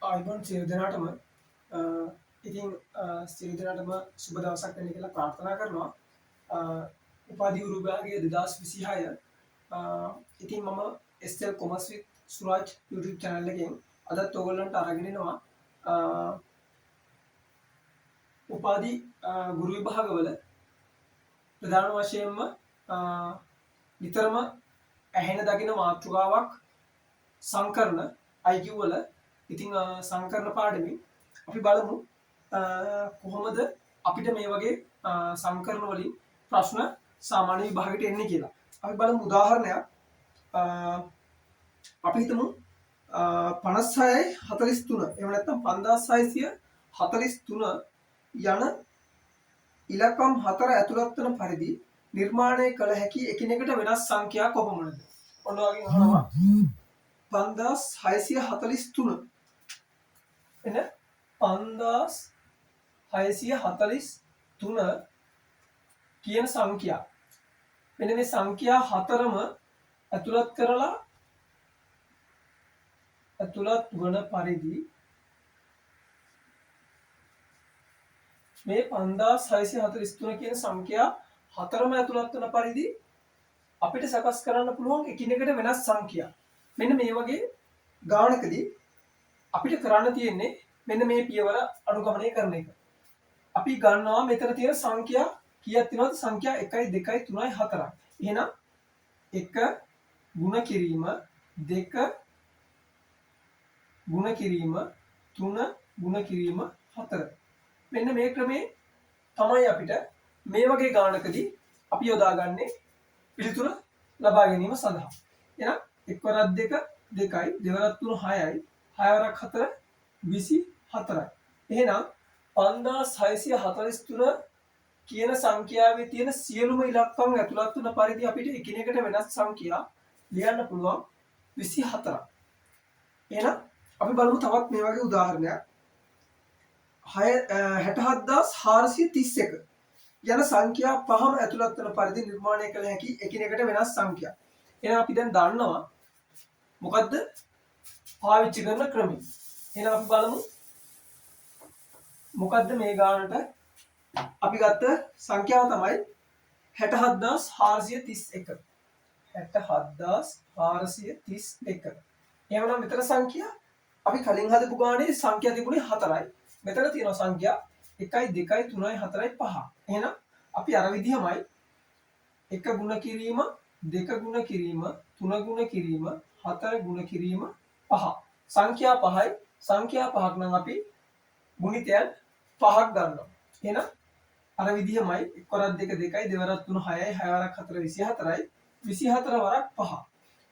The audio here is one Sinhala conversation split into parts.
ආයිබෝන් සියලු දෙනාටම ඉතින් සියලු දෙනාටම සුබ දවසක් වෙන්න කියලා ප්‍රාර්ථනා කරනවා. උපාධි ගුරු විභාගයේ 2026 ඉතින් මම SL commerce with Suraj YouTube channel එකෙන් අදත් ඔයගොල්ලන්ට අරගෙන එනවා උපාධි ගුරු විභාගවල ප්‍රධාන වශයෙන්ම නිතරම ඇහෙන දකින මාතෘකාවක් සංකරණ IQ වල ඉතින් සංකරණ පාඩමින් අපි බලමු කොහොමද අපිට මේ වගේ සංකරණ වලින් ප්‍රශ්න සාමාන්‍ය විභාගයට එන්නේ කියලා. අපි බලමු උදාහරණයක්. අපි හිතමු 56යි 43 එහෙම නැත්නම් 5643 යන ඉලක්කම් 4 ඇතුළත් වන පරිදි නිර්මාණය කළ හැකි එකිනෙකට වෙනස් සංඛ්‍යා කොපමණද? ඔන්න වගේ අහනවා 5643 එන 5643 කියන සංඛ්‍යා මෙන්න මේ සංඛ්‍යා හතරම ඇතුළත් කරලා ඇතුළත් වන පරිදි මේ 5643 කියන සංඛ්‍යා හතරම ඇතුළත් වන පරිදි අපිට සකස් කරන්න පුළුවන් එකිනෙකට වෙනස් සංඛ්‍යා. මෙන්න මේ වගේ ගානකදී අපිට කරන්න තියෙන්නේ මෙන්න මේ පියවර අනුගමනය කරන එක. අපි ගන්නවා මෙතන තියෙන සංඛ්‍යා කීයක් තියෙනවද? සංඛ්‍යා 1 2 3 4යි. එහෙනම් 1 ගුණ කිරීම 2 ගුණ කිරීම 3 ගුණ කිරීම 4. මෙන්න මේ ක්‍රමේ තමයි අපිට මේ වගේ ගානකදී අපි යොදාගන්නේ පිළිතුර ලබා ගැනීම සඳහා. එහෙනම් 1 වරක් 2 2යි 2 වරක් 3 6යි 6 වරක් 4 24යි. එහෙනම් 5643 කියන සංඛ්‍යාවේ තියෙන සියලුම ඉලක්කම් ඇතුළත් වන පරිදි අපිට එකිනෙකට වෙනස් සංඛ්‍යා ලියන්න පුළුවන් 24ක්. එහෙනම් අපි බලමු තවත් මේ වගේ උදාහරණයක්. 67431 යන සංඛ්‍යා පහම ඇතුළත් වන පරිදි නිර්මාණය කළ හැකි එකිනෙකට වෙනස් සංඛ්‍යා. එහෙනම් අපි දැන් දන්නවා මොකද්ද පාවිච්චි කරන ක්‍රමය. එහෙනම් අපි බලමු මොකද්ද මේ ගානට අපි ගත්ත සංඛ්‍යාව තමයි 67431. 67431. එහෙනම් මෙතන සංඛ්‍යා අපි කලින් හදපු ගානේ සංඛ්‍යා තිබුණේ 4යි. මෙතන තියෙනවා සංඛ්‍යා 1යි 2යි 3යි 4යි 5. එහෙනම් අපි අර විදිහමයි 1 ගුණ කිරීම 2 ගුණ කිරීම 3 ගුණ කිරීම 4 ගුණ කිරීම 5. සංඛ්‍යා 5යි. සංඛ්‍යා 5ක් නම් අපි ගුණිතයන් 5ක් ගන්නවා. එහෙනම් අර විදිහමයි 1 වරක් 2 2යි 2 වරක් 3 6යි 6 වරක් 4 24යි 24 වරක් 5.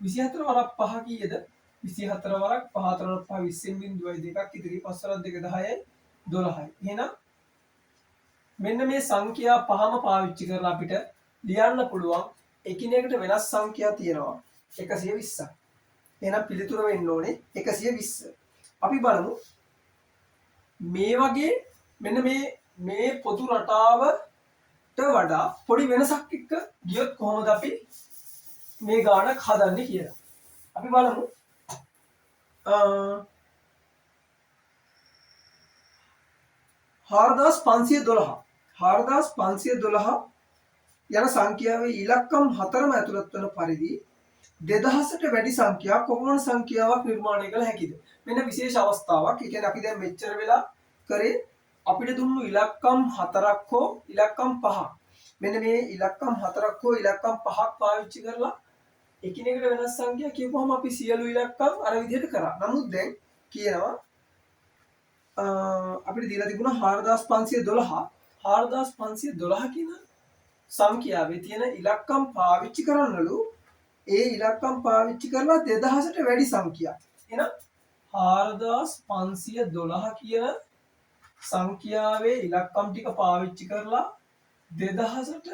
24 වරක් 5 කීයද? 24 වරක් 5 4 වරක් 5 20 බිඳුවයි 2ක් ඉතිරි 5 වරක් 2 10යි 12යි. එහෙනම් මෙන්න මේ සංඛ්‍යා පහම පාවිච්චි කරලා අපිට ලියන්න පුළුවන් එකිනෙකට වෙනස් සංඛ්‍යා තියෙනවා 120ක්. එහෙනම් පිළිතුර වෙන්න ඕනේ 120. අපි බලමු මේ වගේ මෙන්න මේ පොදු රටාවට වඩා පොඩි වෙනසක් එක්ක ගියොත් කොහොමද අපි මේ ගානක් හදන්නේ කියලා. අපි බලමු 4512 යන සංඛ්‍යාවේ ඉලක්කම් හතරම ඇතුළත් වන පරිදි 2000ට වැඩි සංඛ්‍යා කොපමණ සංඛ්‍යාවක් නිර්මාණය කළ හැකිද? මෙන්න විශේෂ අවස්ථාවක්. ඒ කියන්නේ අපි දැන් මෙච්චර වෙලා කරේ අපිට දුන්නු ඉලක්කම් 4ක් හෝ ඉලක්කම් 5ක්. මෙන්න මේ ඉලක්කම් 4ක් හෝ ඉලක්කම් 5ක් පාවිච්චි කරලා එකිනෙකට වෙනස් සංඛ්‍යා කියපුවම අපි සියලු ඉලක්කම් අර විදිහට කරා. නමුත් දැන් කියනවා අපිට දීලා තිබුණා 4512 කියන සංඛ්‍යාවේ තියෙන ඉලක්කම් පාවිච්චි කරන්නලු ඒ ඉලක්කම් පාවිච්චි කරලා 2000ට වැඩි සංඛ්‍යා. එහෙනම් 4512 කියන සංඛ්‍යාවේ ඉලක්කම් ටික පාවිච්චි කරලා 2000ට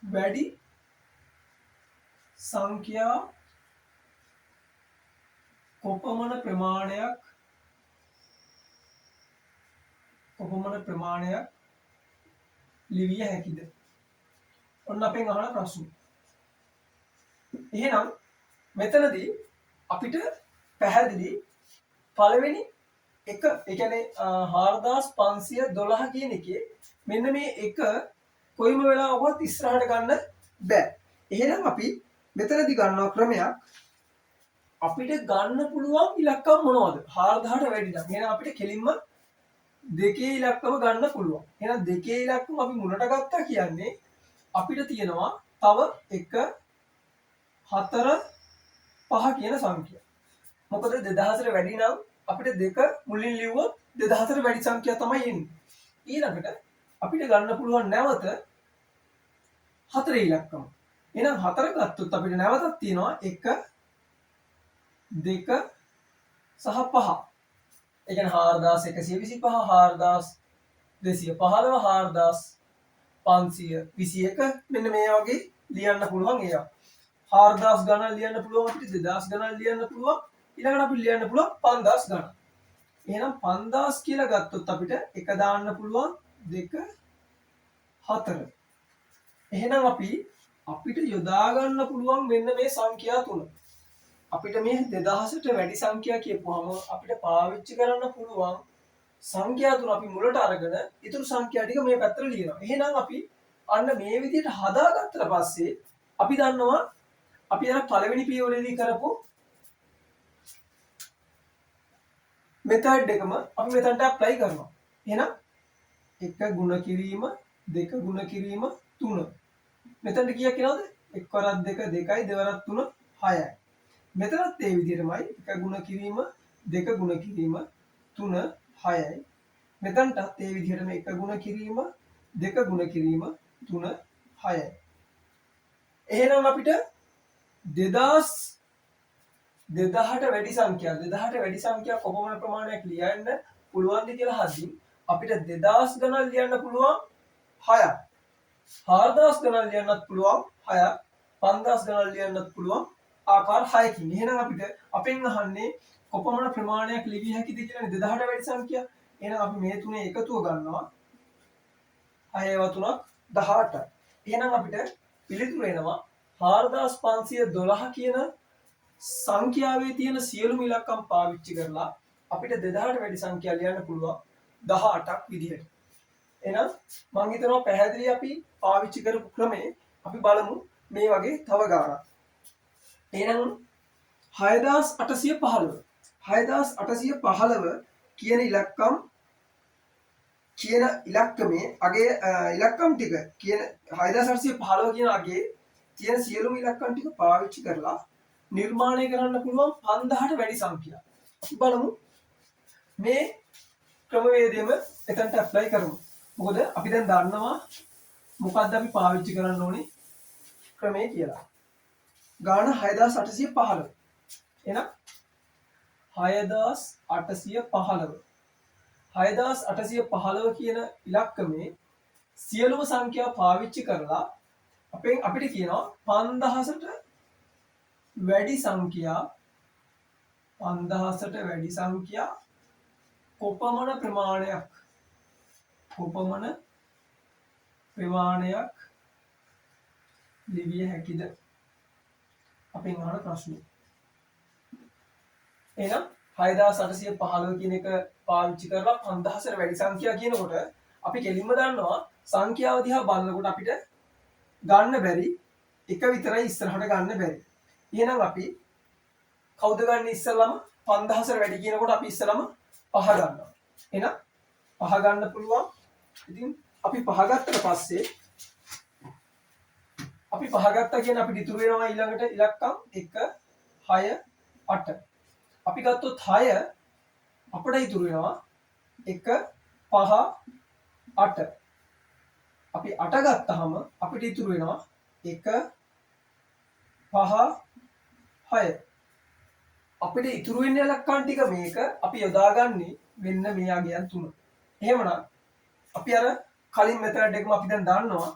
වැඩි සංඛ්‍යා කොපමණ ප්‍රමාණයක් ලිවිය හැකිද? ඔන්න අපෙන් අහන ප්‍රශ්න. එහෙනම් මෙතනදී අපිට පැහැදිලි පළවෙනි එක ඒ කියන්නේ 4512 කියන එකේ මෙන්න මේ එක කොයිම වෙලාවකවත් ඉස්සරහට ගන්න බෑ. එහෙනම් අපි මෙතනදී ගන්නවා ක්‍රමයක් අපිට ගන්න පුළුවන් ඉලක්කම් මොනවද? 4000ට වැඩි නම්. එහෙනම් අපිට කෙලින්ම දෙකේ ඉලක්කම ගන්න පුළුවන්. එහෙනම් දෙකේ ඉලක්කම අපි මුලට ගත්තා කියන්නේ අපිට තියෙනවා තව 1 4 5 කියන සංඛ්‍යා. මොකද 2000ට වැඩි නම් අපිට දෙක මුලින් ලිව්වොත් 2000ට වැඩි සංඛ්‍යා තමයි එන්නේ. ඊළඟට අපිට ගන්න පුළුවන් නැවත 4 ඉලක්කම. එහෙනම් 4 ගත්තොත් අපිට නැවතත් තියෙනවා 1 2 සහ 5. ඒ කියන්නේ 4125 4215 4521 මෙන්න මේ වගේ ලියන්න පුළුවන් ඒවා. 4000 ගණන් ලියන්න පුළුවන් අපිට 2000 ගණන් ලියන්න පුළුවන් ඊළඟට අපිට ලියන්න පුළුවන් 5000 ගණන්. එහෙනම් 5000 කියලා ගත්තොත් අපිට එක දාන්න පුළුවන් 2 4. එහෙනම් අපිට යොදා ගන්න පුළුවන් මෙන්න මේ සංඛ්‍යා තුන. අපිට මේ 2000ට වැඩි සංඛ්‍යා කියපුවාම අපිට පාවිච්චි කරන්න පුළුවන් සංඛ්‍යා තුන අපි මුලට අරගෙන ඊටු සංඛ්‍යා ටික මේ පැත්තට ලියනවා. එහෙනම් අපි අන්න මේ විදිහට හදාගත්තට පස්සේ අපි දන්නවා අපි අර පළවෙනි පියවරේදී කරපු මෙතඩ් එකම අපි මෙතනට ඇප්ලයි කරනවා. එහෙනම් 1 ගුණ කිරීම 2 ගුණ කිරීම 3. මෙතනට කීයක් එනවද? 1 වරක් 2 2යි 2 වරක් 3 6යි. මෙතනත් ඒ විදිහටමයි 1 ගුණ කිරීම 2 ගුණ කිරීම 3 6යි. මෙතනටත් ඒ විදිහටම 1 ගුණ කිරීම 2 ගුණ කිරීම 3 6යි. එහෙනම් අපිට 2000ට වැඩි සංඛ්‍යා කොපමණ ප්‍රමාණයක් ලියන්න පුළුවන්ද කියලා හදින් අපිට 2000 ගණන් ලියන්න පුළුවන් 6ක්. 4000 ගණන් ලියන්නත් පුළුවන් 6ක්. 5000 ගණන් ලියන්නත් පුළුවන් ආකාර 6කින්. එහෙනම් අපිට අපෙන් අහන්නේ කොපමණ ප්‍රමාණයක් ලිවිය හැකිද කියලානේ 2000ට වැඩි සංඛ්‍යා. එහෙනම් අපි මේ තුනේ එකතුව ගන්නවා 6 3 18. එහෙනම් අපිට පිළිතුර එනවා 4512 කියන සංඛ්‍යාවේ තියෙන සියලුම ඉලක්කම් පාවිච්චි කරලා අපිට 2000ට වැඩි සංඛ්‍යා ලියන්න පුළුවන් 18ක් විදිහට. එහෙනම් මම හිතනවා පැහැදිලි අපි පාවිච්චි කරපු ක්‍රමේ අපි බලමු මේ වගේ තව ගානක්. එහෙනම් 6815 කියන ඉලක්කමේ අගේ ඉලක්කම් ටික කියන 6815 කියන අගේ තියෙන සියලුම ඉලක්කම් ටික පාවිච්චි කරලා නිර්මාණය කරන්න පුළුවන් 5000ට වැඩි සංඛ්‍යා. අපි බලමු මේ ක්‍රමවේදයම එතනට ඇප්ලයි කරමු. මොකද අපි දැන් දන්නවා මොකද්ද අපි පාවිච්චි කරන්න ඕනේ ක්‍රමය කියලා. ගාන 6815. එහෙනම් 6815 කියන ඉලක්කමේ සියලුම සංඛ්‍යා පාවිච්චි කරලා අපිට කියනවා 5000ට වැඩි සංඛ්‍යා කොපමණ ප්‍රමාණයක් ලිවිය හැකිද? අපෙන් අහන ප්‍රශ්නේ. එහෙනම් 6815 කියන එක පාවිච්චි කරලා 5000ට වැඩි සංඛ්‍යා කියනකොට අපි කෙලින්ම දන්නවා සංඛ්‍යාව දිහා බලනකොට අපිට ගන්න බැරි එක විතරයි ඉස්සරහට ගන්න බැරි. එහෙනම් අපි කවුද ගන්න ඉස්සෙල්ලම 5000ට වැඩි කියනකොට අපි ඉස්සෙල්ලම 5 ගන්නවා. එහෙනම් 5 ගන්න පුළුවන්. ඉතින් අපි 5 ගත්තට පස්සේ අපි 5 ගත්තා කියන්නේ අපිට ඉතුරු වෙනවා ඊළඟට ඉලක්කම් 1 6 8. අපි ගත්තොත් 6 අපිට ඉතුරු වෙනවා 1 5 8. අපි 8 ගත්තාම අපිට ඉතුරු වෙනවා 1 5 6. අපිට ඉතුරු වෙන ඉලක්කම් ටික මේක අපි යොදාගන්නේ මෙන්න මේ අගයන් තුන. එහෙමනම් අපි අර කලින් මෙතන දෙකම අපි දැන් දන්නවා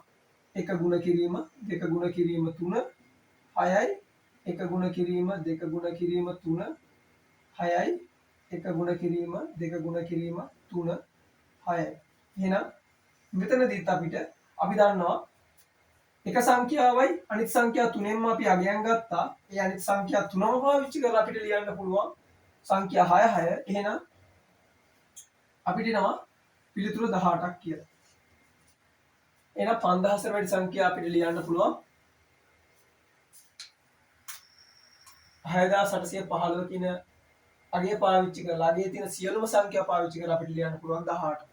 1 ගුණ කිරීම 2 ගුණ කිරීම 3 6යි 1 ගුණ කිරීම 2 ගුණ කිරීම 3 6යි 1 ගුණ කිරීම 2 ගුණ කිරීම 3 6යි. එහෙනම් මෙතනදීත් අපි දන්නවා එක සංඛ්‍යාවයි අනිත් සංඛ්‍යා තුනෙන්ම අපි අගයන් ගත්තා. ඒ අනිත් සංඛ්‍යා තුනම පාවිච්චි කරලා අපිට ලියන්න පුළුවන් සංඛ්‍යා 6 6. එහෙනම් අපිට එනවා පිළිතුරු 18ක් කියලා. එහෙනම් 5000 වැඩි සංඛ්‍යා අපිට ලියන්න පුළුවන් 6815 කියන අගය පාවිච්චි කරලා අගයේ තියෙන සියලුම සංඛ්‍යා පාවිච්චි කරලා අපිට ලියන්න පුළුවන් 18.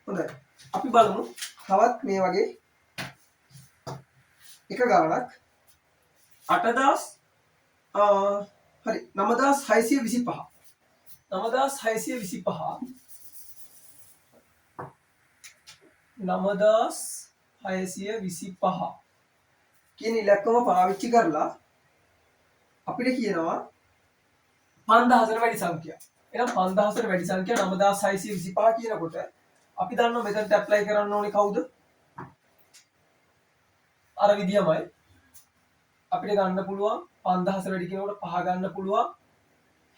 හොඳයි. අපි බලමු තවත් මේ වගේ එක ගානක් 8000 හරි 9625 9625 කියන ඉලක්කම පාවිච්චි කරලා අපිට කියනවා 5000 වැඩි සංඛ්‍යා. එහෙනම් 5000 වැඩි සංඛ්‍යා 9625 කියනකොට අපි දන්නවා මෙතනට ඇප්ලයි කරන්න ඕනේ කවුද? අර විදියමයි. අපිට ගන්න පුළුවන් 5000 වැඩි කියනකොට 5 ගන්න පුළුවන්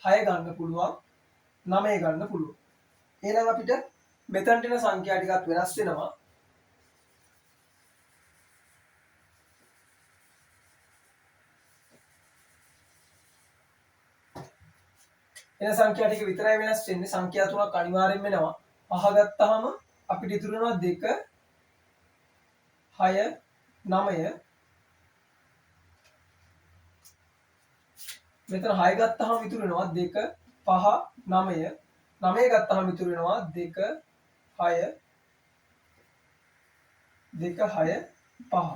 6 ගන්න පුළුවන් 9 ගන්න පුළුවන්. එහෙනම් අපිට මෙතනට එන සංඛ්‍යා ටිකක් වෙනස් වෙනවා. එන සංඛ්‍යා ටික විතරයි වෙනස් වෙන්නේ. සංඛ්‍යා තුනක් අනිවාර්යෙන් වෙනවා. 5 ගත්තාම අපිට ඉතුරු වෙනවා 2 6 9. මෙතන 6 ගත්තාම ඉතුරු වෙනවා 2 5 9. 9 ගත්තාම ඉතුරු වෙනවා 2 6 2 6 5.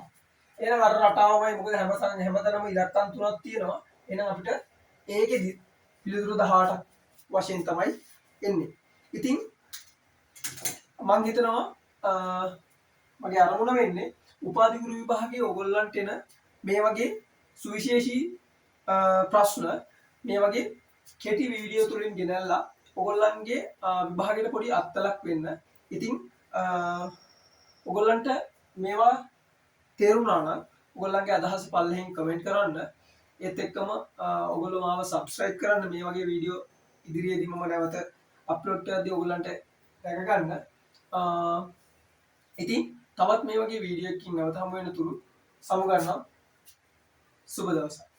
එහෙනම් අර රටාවමයි. මොකද හැමතැනම ඉලක්කම් තුනක් තියෙනවා. එහෙනම් අපිට ඒකෙදි පිළිතුරු 18ක් වශයෙන් තමයි එන්නේ. ඉතින් මම හිතනවා මගේ අරමුණ වෙන්නේ උපාධි ගුරු විභාගයේ ඕගොල්ලන්ට එන මේ වගේ සුවිශේෂී ප්‍රශ්න මේ වගේ කෙටි වීඩියෝ තුලින් ගෙනල්ලා ඕගොල්ලන්ගේ විභාගයට පොඩි අත්ලක් වෙන්න. ඉතින් ඕගොල්ලන්ට මේවා තේරුණා නම් ඕගොල්ලන්ගේ අදහස් පල්ලෙහින් කමෙන්ට් කරන්න. ඒත් එක්කම ඔයගොල්ලෝ මාව සබ්ස්ක්‍රයිබ් කරන්න. මේ වගේ වීඩියෝ ඉදිරියේදී මම නැවත අප්ලෝඩ් කරද්දී ඔයගොල්ලන්ට දැක ගන්න. ඉතින් තවත් මේ වගේ වීඩියෝ එකකින් නැවත හමු වෙන තුරු සමු ගන්නම්. සුබ දවසක්.